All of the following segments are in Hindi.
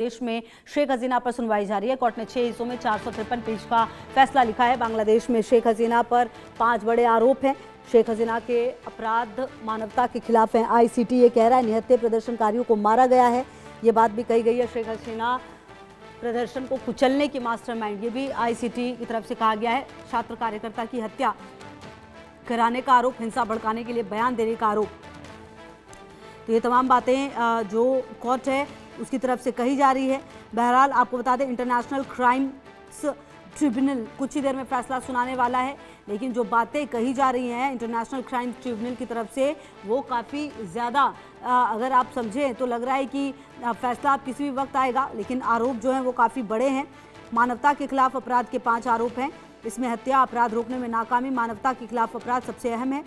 देश में शेख हसीना पर सुनवाई जारी है। कोर्ट ने 6 हिस्सों में 453 पेज का फैसला लिखा है। बांग्लादेश में शेख हसीना पर 5 बड़े आरोप हैं। शेख हसीना के अपराध मानवता के खिलाफ हैं। आईसीटी ये कह रहा है निहत्थे प्रदर्शनकारियों को मारा गया है। ये बात भी कही गई है। शेख हसीना प्रदर्शन को कुचलने की मास्टरमाइंड, ये भी आईसीटी की तरफ से कहा गया है। छात्र कार्यकर्ता की हत्या कराने का आरोप, हिंसा भड़काने के लिए बयान देने का आरोप, तो ये तमाम बातें जो कोर्ट है उसकी तरफ से कही जा रही है। बहरहाल आपको बता दें इंटरनेशनल क्राइम्स ट्रिब्यूनल कुछ ही देर में फैसला सुनाने वाला है, लेकिन जो बातें कही जा रही हैं इंटरनेशनल क्राइम ट्रिब्यूनल की तरफ से वो काफ़ी ज़्यादा, अगर आप समझें तो लग रहा है कि फैसला आप किसी भी वक्त आएगा, लेकिन आरोप जो हैं वो काफ़ी बड़े हैं। मानवता के खिलाफ अपराध के 5 आरोप हैं। इसमें हत्या, अपराध रोकने में नाकामी, मानवता के खिलाफ अपराध सबसे अहम है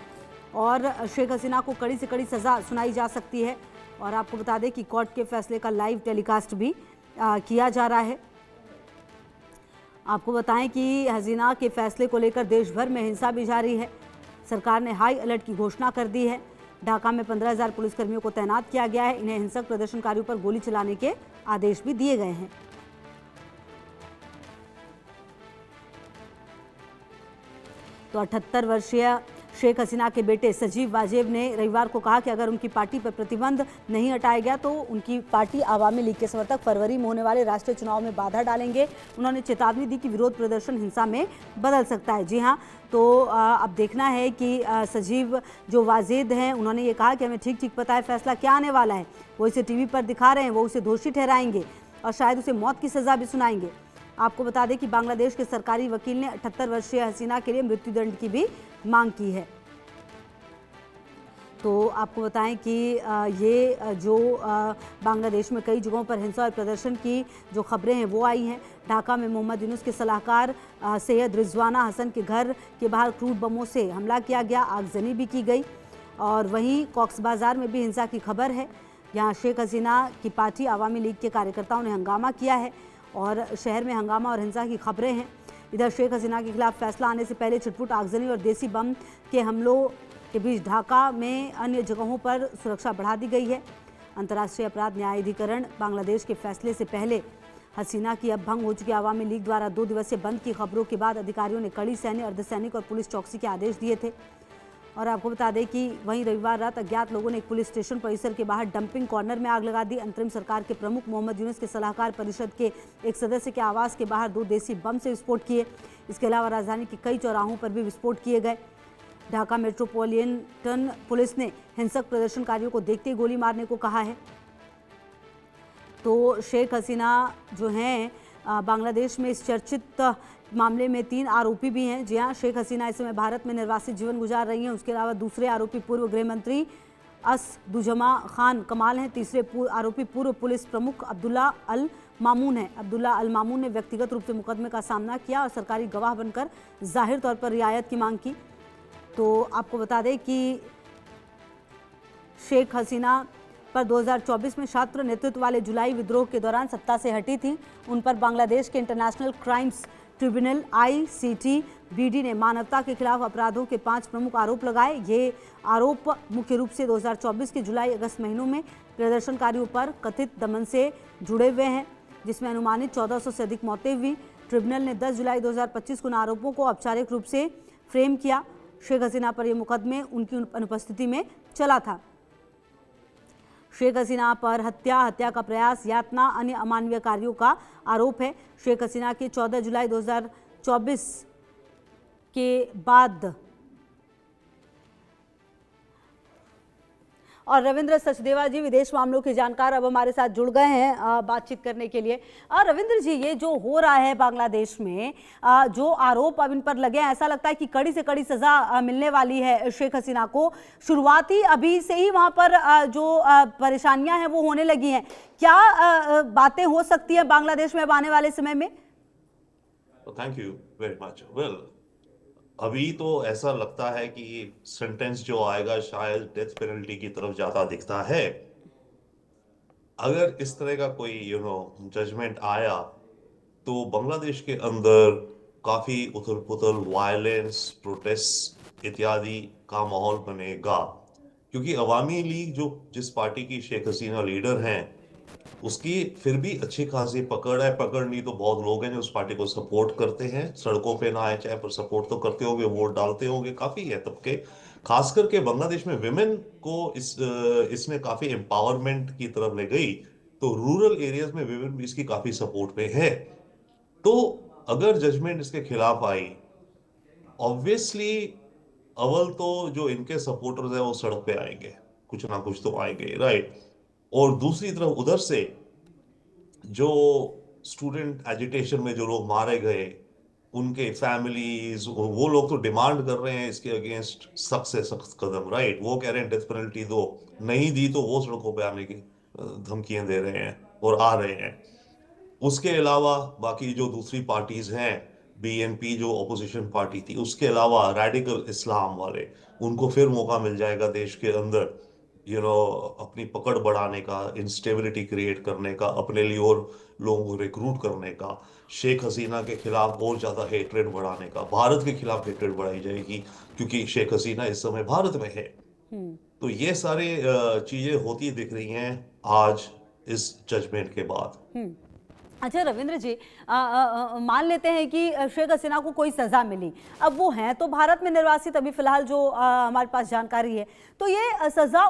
और शेख हसीना को कड़ी से कड़ी सज़ा सुनाई जा सकती है। और आपको बता दें कि कोर्ट के फैसले का लाइव टेलीकास्ट भी किया जा रहा है। आपको बताएं कि हसीना के फैसले को लेकर देश भर में हिंसा भी जारी है। सरकार ने हाई अलर्ट की घोषणा कर दी है। ढाका में 15,000 पुलिसकर्मियों को तैनात किया गया है। इन्हें हिंसक प्रदर्शनकारियों पर गोली चलाने के आदेश भी दिए गए हैं। तो 78 वर्षीय शेख हसीना के बेटे सजीव वाजेब ने रविवार को कहा कि अगर उनकी पार्टी पर प्रतिबंध नहीं हटाया गया तो उनकी पार्टी आवामी लीग के समर्थक फरवरी में होने वाले राष्ट्रीय चुनाव में बाधा डालेंगे। उन्होंने चेतावनी दी कि विरोध प्रदर्शन हिंसा में बदल सकता है। जी हाँ, तो अब देखना है कि सजीव जो वाजेद हैं उन्होंने ये कहा कि हमें ठीक ठीक पता है फैसला क्या आने वाला है। वो इसे टीवी पर दिखा रहे हैं, वो उसे दोषी ठहराएंगे और शायद उसे मौत की सज़ा भी सुनाएंगे। आपको बता दें कि बांग्लादेश के सरकारी वकील ने 78 वर्षीय हसीना के लिए मृत्युदंड की भी मांग की है। तो आपको बताएं कि ये जो बांग्लादेश में कई जगहों पर हिंसा और प्रदर्शन की जो खबरें हैं वो आई हैं। ढाका में मोहम्मद यूनुस के सलाहकार सैयद रिजवाना हसन के घर के बाहर क्रूड बमों से हमला किया गया, आगजनी भी की गई। और वहीं कॉक्स बाज़ार में भी हिंसा की खबर है। यहाँ शेख हसीना की पार्टी आवामी लीग के कार्यकर्ताओं ने हंगामा किया है और शहर में हंगामा और हिंसा की खबरें हैं। इधर शेख हसीना के खिलाफ फैसला आने से पहले छिटपुट आगजनी और देसी बम के हमलों के बीच ढाका में अन्य जगहों पर सुरक्षा बढ़ा दी गई है। अंतर्राष्ट्रीय अपराध न्यायाधिकरण बांग्लादेश के फैसले से पहले हसीना की अब भंग हो चुकी आवामी लीग द्वारा 2 दिवसीय बंद की खबरों के बाद अधिकारियों ने कड़ी सैन्य, अर्धसैनिक और पुलिस चौकसी के आदेश दिए थे। और आपको बता दें कि वहीं रविवार रात अज्ञात लोगों ने एक पुलिस स्टेशन परिसर के बाहर डंपिंग कॉर्नर में आग लगा दी। अंतरिम सरकार के प्रमुख मोहम्मद यूनुस के सलाहकार परिषद के एक सदस्य के आवास के बाहर 2 देसी बम से विस्फोट किए। इसके अलावा राजधानी के कई चौराहों पर भी विस्फोट किए गए। ढाका मेट्रोपॉलिटन पुलिस ने हिंसक प्रदर्शनकारियों को देखते ही गोली मारने को कहा है। तो शेख हसीना जो हैं बांग्लादेश में इस चर्चित मामले में 3 आरोपी भी हैं। जी हाँ, शेख हसीना इस समय भारत में निर्वासित जीवन गुजार रही हैं। उसके अलावा दूसरे आरोपी पूर्व गृह मंत्री असदुजमा खान कमाल हैं। तीसरे आरोपी पूर्व पुलिस प्रमुख अब्दुल्ला अल मामून है। अब्दुल्ला अल मामून ने व्यक्तिगत रूप से मुकदमे का सामना किया और सरकारी गवाह बनकर जाहिर तौर पर रियायत की मांग की। तो आपको बता दें कि शेख हसीना पर 2024 में छात्र नेतृत्व वाले जुलाई विद्रोह के दौरान सत्ता से हटी थी। उन पर बांग्लादेश के इंटरनेशनल क्राइम्स ट्रिब्यूनल ICTBD ने मानवता के खिलाफ अपराधों के 5 प्रमुख आरोप लगाए। ये आरोप मुख्य रूप से 2024 के जुलाई-अगस्त महीनों में प्रदर्शनकारियों पर कथित दमन से जुड़े हुए हैं, जिसमें अनुमानित 1400 से अधिक मौतें हुई। ट्रिब्यूनल ने 10 जुलाई 2025 को इन आरोपों को औपचारिक रूप से फ्रेम किया। शेख हसीना पर यह मुकदमे उनकी अनुपस्थिति में चला था। शेख हसीना पर हत्या का प्रयास, यातना, अन्य अमानवीय कार्यों का आरोप है। शेख हसीना के 14 जुलाई 2024 के बाद और रविंद्र सचदेवा जी विदेश मामलों के जानकार अब हमारे साथ जुड़ गए हैं बातचीत करने के लिए। रविंद्र जी, ये जो हो रहा है बांग्लादेश में, जो आरोप अब इन पर लगे हैं, ऐसा लगता है कि कड़ी से कड़ी सजा मिलने वाली है शेख हसीना को। शुरुआती अभी से ही वहां पर जो परेशानियां हैं वो होने लगी हैं। क्या बातें हो सकती है बांग्लादेश में अब आने वाले समय में? Thank you very much. Well, अभी तो ऐसा लगता है कि सेंटेंस जो आएगा शायद डेथ पेनल्टी की तरफ जाता दिखता है। अगर इस तरह का कोई जजमेंट आया तो बांग्लादेश के अंदर काफी उथल पुथल, वायलेंस, प्रोटेस्ट इत्यादि का माहौल बनेगा, क्योंकि अवामी लीग जो जिस पार्टी की शेख हसीना लीडर हैं उसकी फिर भी अच्छी खासी पकड़ है। पकड़ नहीं तो बहुत लोग हैं जो उस पार्टी को सपोर्ट करते हैं, सड़कों पे ना आए चाहे, पर सपोर्ट तो करते होंगे, वोट डालते होंगे, काफी है तबके। खास करके बांग्लादेश में विमेन को इसने काफी एम्पावरमेंट की तरफ ले गई, तो रूरल एरियाज में विमेन भी इसकी काफी सपोर्ट पे है। तो अगर जजमेंट इसके खिलाफ आई, ऑब्वियसली अव्वल तो जो इनके सपोर्टर्स है वो सड़क पे आएंगे, कुछ ना कुछ तो आएंगे, राइट। और दूसरी तरफ उधर से जो स्टूडेंट एजिटेशन में जो लोग मारे गए, उनके फैमिलीज, वो लोग तो डिमांड कर रहे हैं इसके अगेंस्ट सख्त से सख्त कदम, राइट। वो कह रहे हैं डेथ पेनल्टी दो, नहीं दी तो वो सड़कों पे आने की धमकियां दे रहे हैं और आ रहे हैं। उसके अलावा बाकी जो दूसरी पार्टीज हैं, बीएनपी जो ऑपोजिशन पार्टी थी, उसके अलावा रेडिकल इस्लाम वाले, उनको फिर मौका मिल जाएगा देश के अंदर अपनी पकड़ बढ़ाने का, इंस्टेबिलिटी क्रिएट करने का, अपने लिए और लोगों को रिक्रूट करने का, शेख हसीना के खिलाफ और ज्यादा हेट्रेड बढ़ाने का, भारत के खिलाफ हेट्रेड बढ़ाई जाएगी क्योंकि शेख हसीना इस समय भारत में है। तो ये सारे चीजें होती दिख रही हैं आज इस जजमेंट के बाद। अच्छा रविंद्र जी, मान लेते हैं कि शेख हसीना को कोई सजा मिली, अब वो हैं तो भारत में निर्वासित अभी फिलहाल जो हमारे पास जानकारी है, तो ये सजा